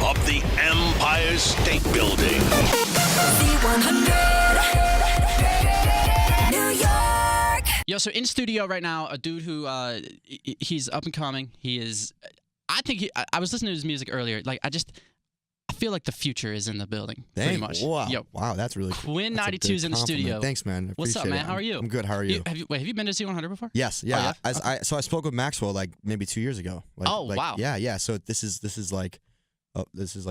of the Empire State Building. C100, New York. Yo, so in studio right now, a dude who he's up and coming. He is. I think I was listening to his music earlier. Like I feel like the future is in the building. Pretty much. Wow. Yo, Wow, that's really cool. Quinn That's a XCII is big in the compliment. studio. Thanks, man. I What's up, appreciate man? it. How are you? I'm good. How are you? Have you been to C100 before? Yes. Yeah. Oh, yeah? So I spoke with Maxwell like maybe 2 years ago. Like, Oh, wow. Yeah. So this is like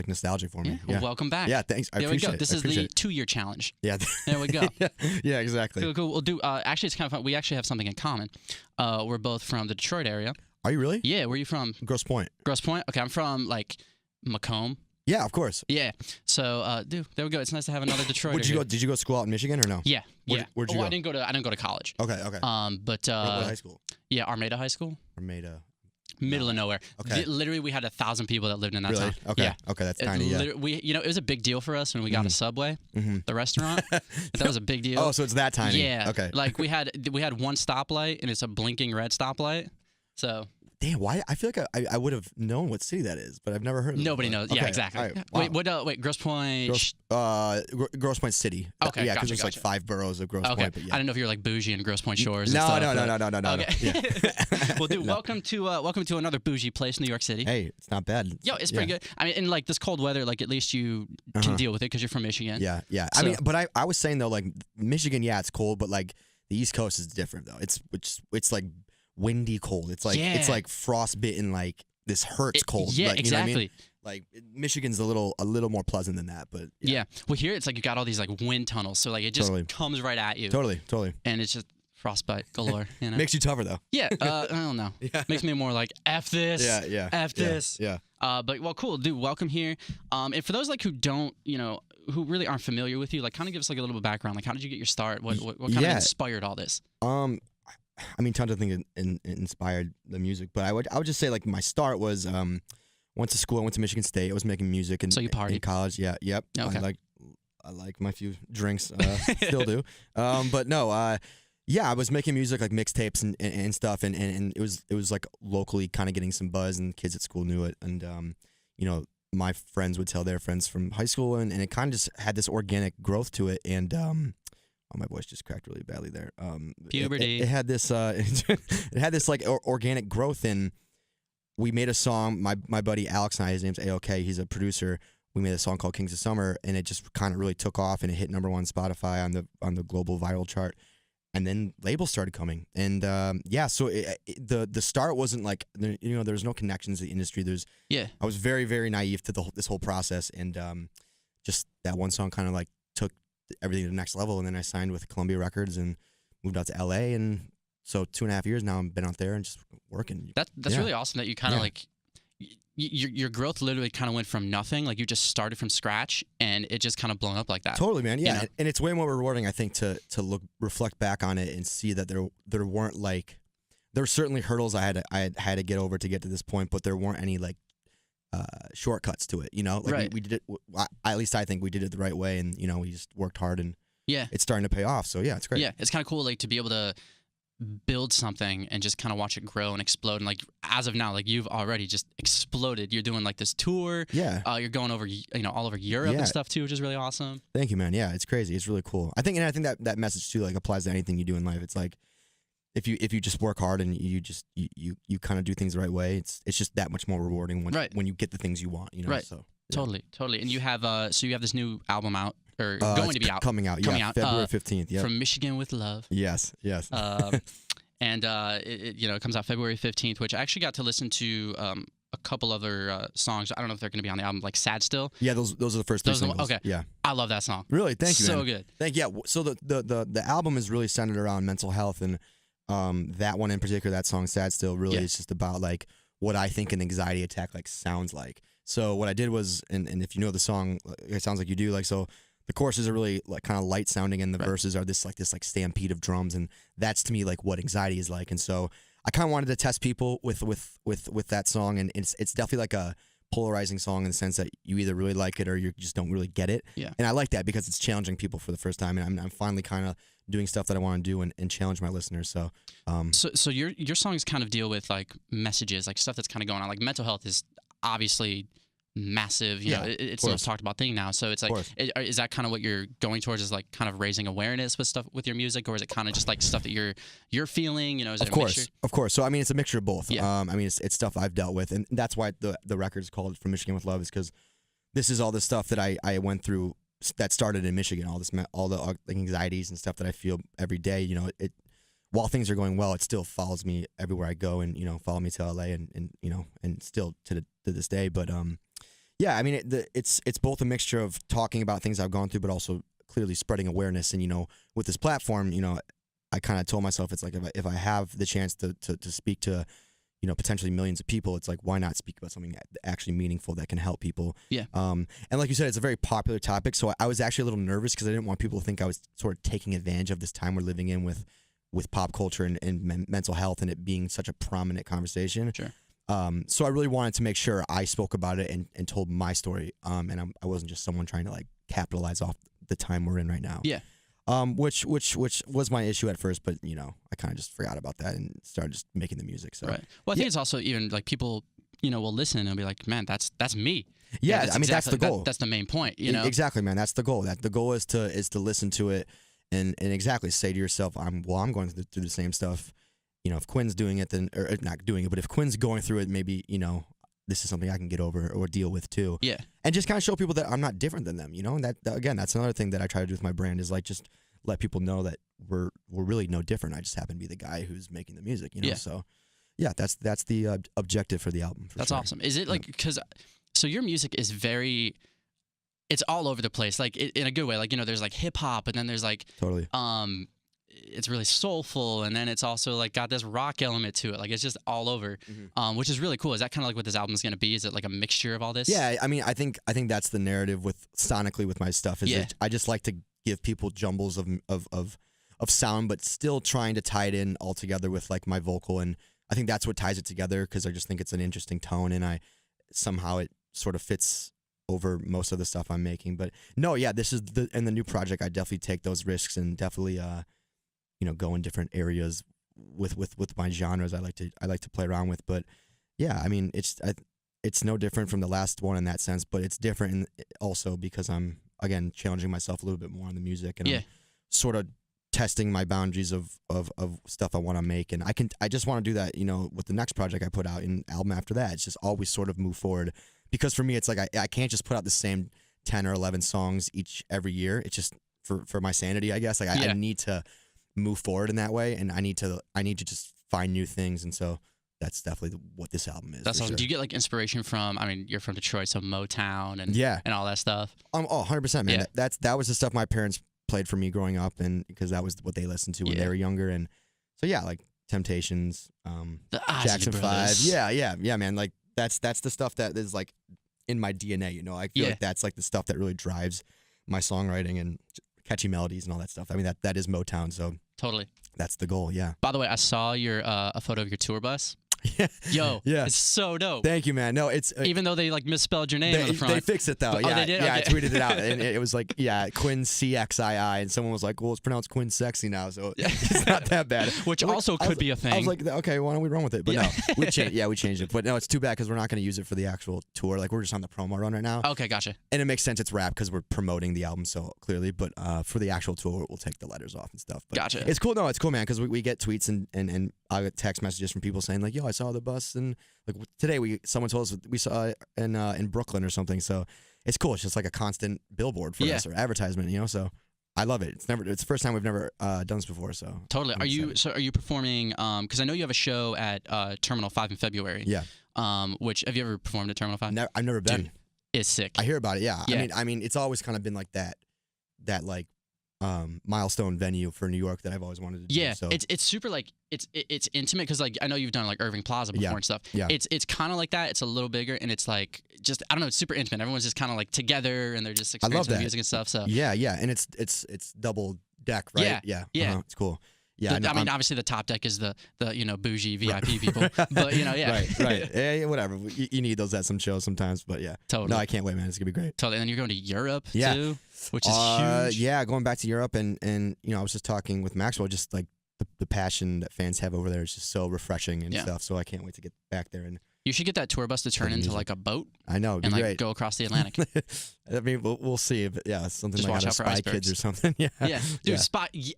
nostalgic for me. Well, welcome back. Yeah. Thanks. I There we appreciate go. it. This I is the appreciate it. 2-year challenge. Yeah. There we go. Yeah. Exactly. Cool, cool. We'll do. Actually, it's kind of fun. We actually have something in common. We're both from the Detroit area. Are you really? Yeah. Where are you from? Grosse Pointe. Grosse Pointe. Okay, I'm from like Macomb. Yeah, of course. Yeah. So, dude, there we go. It's nice to have another Detroiter. Did you go to school out in Michigan or no? Yeah. Where'd you go? I didn't go to college. Okay. But What high school? yeah, Armada High School. Armada. Middle of nowhere. Okay. Literally, we had 1,000 people that lived in that Really? town. Okay. Yeah. Okay, that's tiny. Yeah. It was a big deal for us when we got a Subway, the restaurant. That was a big deal. Oh, so it's that tiny. Yeah. Okay. Like we had one stoplight, and it's a blinking red stoplight. So Damn, why? I feel like I would have known what city that is, but I've never heard of it. nobody before. knows. Okay, Yeah, exactly. all right, wow. Wait, Grosse Pointe. Grosse Pointe City. Okay, Yeah, gotcha, there's like gotcha. 5 boroughs of Grosse Okay. Pointe. But yeah. I didn't know if you were like bougie in Grosse Pointe Shores. No, and stuff, no. Okay. Yeah. Well, dude, welcome to another bougie place, New York City. Hey, it's not bad. Yo, it's pretty good. I mean, in like this cold weather, like at least you can deal with it because you're from Michigan. Yeah. So- I mean, but I was saying though, like Michigan, yeah, it's cold, but like the East Coast is different though. It's like windy cold. It's like frostbitten, like this hurts cold. Yeah, like, you know what I exactly. mean? Like Michigan's a little more pleasant than that, but Yeah. Well, here it's like you got all these like wind tunnels, so like it just Totally. comes right at you, totally. and it's just frostbite galore. You know? Makes you tougher though. Yeah. I don't know. Yeah. Makes me more like F this. Yeah. F this. Yeah. But well, cool, dude. Welcome here. And for those like who don't, who really aren't familiar with you, like kind of give us like a little bit of background. Like, how did you get your start? What kind of inspired all this? I mean, tons of things inspired the music, but I would just say like my start was went to school. I went to Michigan State. I was making music in, So you partied? in college. Yeah, yep. Okay. I like my few drinks. Still do. But no. Yeah, I was making music like mixtapes and stuff, and it was like locally kind of getting some buzz, and kids at school knew it, and my friends would tell their friends from high school, and it kind of just had this organic growth to it, and oh, my voice just cracked really badly there. Puberty. It had this it had this like organic growth, and we made a song. My buddy Alex and I, his name's AOK. He's a producer. We made a song called Kings of Summer, and it just kind of really took off, and it hit #1 Spotify on the global viral chart. And then labels started coming, and so the start wasn't like there's no connections to the industry. I was very, very naive to this whole process, and just that one song kind of like took everything to the next level. And then I signed with Columbia Records and moved out to LA, and so 2.5 years now I've been out there and just working. That's really awesome that you kind of like. Your growth literally kind of went from nothing, like you just started from scratch, and it just kind of blown up like that. Totally, man. Yeah, You know? and it's way more rewarding, I think, to reflect back on it and see that there weren't like there were certainly hurdles I had to get over to get to this point, but there weren't any like shortcuts to it. Like Right. we did it. At least I think we did it the right way, and we just worked hard, and Yeah. it's starting to pay off. So yeah, it's great. Yeah, it's kind of cool, like to be able to build something and just kind of watch it grow and explode. And like as of now, like you've already just exploded. You're doing like this tour. Yeah. You're going over, all over Europe Yeah. and stuff too, which is really awesome. Thank you, man. Yeah, it's crazy. It's really cool. I think that message too like applies to anything you do in life. It's like if you just work hard and you kind of do things the right way, it's just that much more rewarding when you get the things you want. Right. So Totally. And you have this new album out or going to be out. Coming out. February 15th. Yeah. From Michigan with Love. Yes. And it comes out February 15th, which I actually got to listen to a couple other songs. I don't know if they're going to be on the album, like Sad Still. Yeah, those are the first three singles. Okay. Yeah. I love that song. Really? Thank you, man. So good. Thank you. Yeah. So the album is really centered around mental health, and that one in particular, that song Sad Still, really is just about like what I think an anxiety attack like sounds like. So what I did was, and if you know the song, it sounds like you do, like so. The choruses are really like kind of light sounding, and the verses are this stampede of drums, and that's to me like what anxiety is like. And so I kind of wanted to test people with that song, and it's definitely like a polarizing song in the sense that you either really like it or you just don't really get it. Yeah. And I like that because it's challenging people for the first time, and I'm finally kind of doing stuff that I want to do and challenge my listeners. So so your songs kind of deal with like messages, like stuff that's kind of going on. Like mental health is obviously massive, you know, it's the most talked about thing now. So it's like, is that kind of what you're going towards, is like kind of raising awareness with stuff with your music, or is it kind of just like stuff that you're feeling, you know? Is it a mixture? Of course. So I mean, it's a mixture of both. Yeah. I mean, it's stuff I've dealt with, and that's why the record is called From Michigan with Love, is because this is all the stuff that I went through that started in Michigan, all the anxieties and stuff that I feel every day. You know, while things are going well, it still follows me everywhere I go, and, you know, follow me to LA, and you know, and still to this day. But yeah, I mean, it's both a mixture of talking about things I've gone through, but also clearly spreading awareness. And, you know, with this platform, you know, I kind of told myself, it's like, if I have the chance to speak to, you know, potentially millions of people, it's like, why not speak about something actually meaningful that can help people? Yeah. And like you said, it's a very popular topic, so I was actually a little nervous because I didn't want people to think I was sort of taking advantage of this time we're living in with pop culture and mental health, and it being such a prominent conversation. Sure. So I really wanted to make sure I spoke about it and told my story. And I wasn't just someone trying to like capitalize off the time we're in right now. Yeah. Which was my issue at first, but, you know, I kind of just forgot about that and started just making the music. So right. Well, I think it's also even like people, you know, will listen and be like, man, that's me. Yeah, I mean, that's the goal. That's the main point, you know. Exactly, man. That's the goal. The goal is to listen to it and exactly say to yourself, I'm going through the same stuff. You know, if Quinn's doing it, then, or not doing it, but if Quinn's going through it, maybe, you know, this is something I can get over or deal with too. Yeah. And just kind of show people that I'm not different than them, you know. And that again, that's another thing that I try to do with my brand, is like just let people know that we're really no different. I just happen to be the guy who's making the music, you know. Yeah. So yeah, that's the objective for the album. That's sure. awesome. Is it like, because so your music is very, it's all over the place, like in a good way. Like, you know, there's like hip hop, and then there's like Totally. It's really soulful, and then it's also like got this rock element to it. Like, it's just all over, which is really cool. Is that kind of like what this album is going to be? Is it like a mixture of all this? Yeah, I mean, I think that's the narrative with sonically with my stuff. Is that I just like to give people jumbles of sound, but still trying to tie it in all together with like my vocal, and I think that's what ties it together, because I just think it's an interesting tone, and somehow it sort of fits over most of the stuff I'm making. But no, yeah, this is the new project. I definitely take those risks and definitely you know, go in different areas with my genres I like to play around with. But yeah, I mean, it's no different from the last one in that sense, but it's different also because I'm, again, challenging myself a little bit more on the music, and I'm sort of testing my boundaries of stuff I want to make. And I just want to do that, you know, with the next project I put out, and album after that. It's just always sort of move forward, because for me, it's like I can't just put out the same 10 or 11 songs every year. It's just for my sanity, I guess. Like I need to move forward in that way, and I need to just find new things. And so that's definitely what this album is. That's awesome. Sure. Do you get like inspiration from, I mean, you're from Detroit, so Motown and all that stuff? 100%, man. Yeah. That was the stuff my parents played for me growing up, and because that was what they listened to when they were younger. And so yeah, like Temptations, the Jackson 5. Brothers. Yeah, man. Like that's the stuff that is like in my DNA, you know. I feel like that's like the stuff that really drives my songwriting and catchy melodies and all that stuff. I mean, that is Motown, so totally. That's the goal, yeah. By the way, I saw your a photo of your tour bus. Yo, it's so dope. Thank you, man. No, it's even though they like misspelled your name on the front. They fixed it though. Oh, they did? Yeah, Okay. I tweeted it out, and it was like, Quinn XCII, and someone was like, well, it's pronounced Quinn XCII now, so it's not that bad. Which also could be a thing. I was like, okay, why don't we run with it? But no, we changed it. But no, it's too bad because we're not going to use it for the actual tour. Like, we're just on the promo run right now. Okay, gotcha. And it makes sense it's rap because we're promoting the album so clearly. But for the actual tour, we'll take the letters off and stuff. But gotcha. It's cool. No, it's cool, man, because we get tweets and I get text messages from people saying like, yo, I saw the bus, and like today someone told us we saw it in Brooklyn or something. So it's cool. It's just like a constant billboard for us, or advertisement, you know. So I love it. It's the first time we've never done this before. So totally. Are you performing? Because I know you have a show at Terminal 5 in February. Yeah. Which have you ever performed at Terminal 5? I've never been. Dude, it's sick. I hear about it. Yeah. I mean, it's always kind of been like that like milestone venue for New York that I've always wanted to do. Yeah, so. it's super like it's intimate because like I know you've done like Irving Plaza before and stuff. Yeah. It's kind of like that. It's a little bigger and it's like just I don't know. It's super intimate. Everyone's just kind of like together and they're just experiencing the music and stuff. So yeah, and it's double deck, right? Yeah. It's cool. Yeah, I mean, obviously the top deck is the bougie VIP people, but right. Yeah, whatever. You need those at some shows sometimes, but yeah. Totally. No, I can't wait, man. It's gonna be great. Totally. And then you're going to Europe too, which is huge. Yeah, going back to Europe and I was just talking with Maxwell, just like the passion that fans have over there is just so refreshing and stuff. So I can't wait to get back there and You should get that tour bus to turn into like a boat. I know, and like great. go across the Atlantic. I mean, we'll see. But yeah, something Just like watch out of out for Spy icebergs. Kids or something. Yeah, Yeah, dude,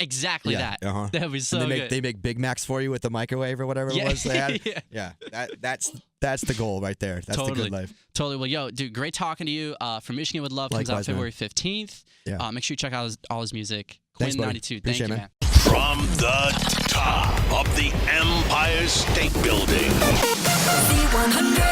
exactly that. Uh-huh. That would be so and good. They make Big Macs for you with the microwave or whatever it was they had. Yeah, that's the goal right there. That's the good life. Totally. Well, yo, dude, great talking to you. From Michigan with Love comes out Likewise, February 15th. Yeah. Make sure you check out all his music. Thanks, Quinn buddy. 92. Appreciate Thank you, it, man. From the top of the Empire State Building. Z100.